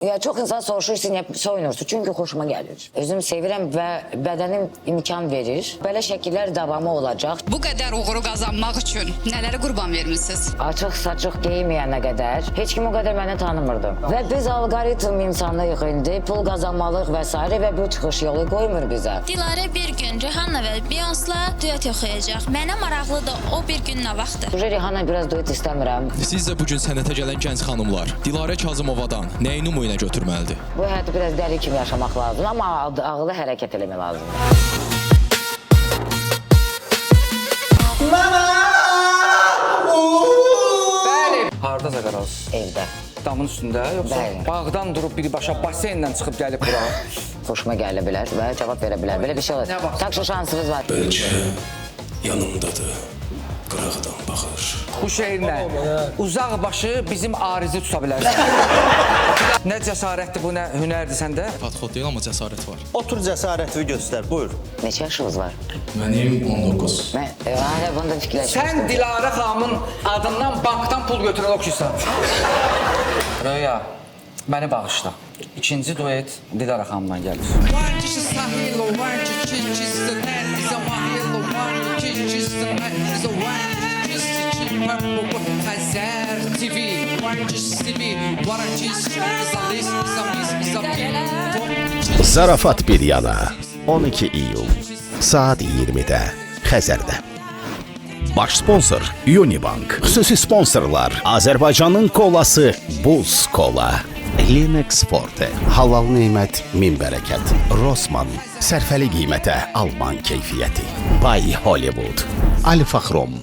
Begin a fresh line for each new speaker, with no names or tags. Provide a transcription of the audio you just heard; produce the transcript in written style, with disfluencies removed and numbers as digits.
Ya çox insan soruşur, sən niyə soyunursun? Çünki xoşuma gəlir. Özüm sevirəm və bədənim imkan verir. Belə şəkillər davamı olacaq.
Bu qədər uğuru qazanmaq üçün nələri qurban vermisiniz?
Açıq-saçıq geyinməyənə qədər heç kim o qədər məni tanımırdı. Və biz alqoritm insanlıyıq indi, pul qazanmalıyıq və s. və bu çıxış yolu qoymur bizə.
Dilarə bir gün Rihanna və Beyoncé duet oxuyacaq. Mənə maraqlıdır o bir gün nə vaxtdır?
Rihanna biraz duet istəmirəm.
Siz də bugün sənətə gələn gənc xanımlar Dilarə Kazımovadan nəyi nümunə götürməlidir?
Bu həyatı biraz dəli kimi yaşamaq lazım, amma ağlı hərəkət eləmək lazımdır.
Bəli. Hardaca qaralsın?
Evdə.
Damın üstündə, yoxsa
Bəli.
bağdan durub birbaşa baseynlə çıxıb gəlib bura?
Xoşuma gələ bilər və cavab verə bilər. Belə bir şey olur.
Nə vaxt?
Tak şu şansınız var.
Bölgə yanımdadır, qıraqdan baxır.
Bu şeirlə uzaq başı bizim arizi tuta bilər. Nə cəsarətdir bu, nə hünərdir səndə?
Patxot deyil, amma cəsarət var.
Otur cəsarətini göstər, buyur.
Neçə yaşınız var?
Mənim 19.
Mən hələ bunda fikirləşmişdim.
Sən Dilarə xanımın adından bankdan pul götürən oxşuysan. Röya, məni bağışla. İkinci duet Dilarə xanımdan gəlir.
Zarafat bir yana 12 iyul saat 20-də Xəzərdə. Baş sponsor Unibank. Xüsusi sponsorlar Azərbaycanın kolası Buz Kola, Linux Forte, Halal Nemət Min Bərəkət, Rossmann, Sərfəli qiymətə Alman keyfiyyəti, Bay Hollywood, Ali Faxrom.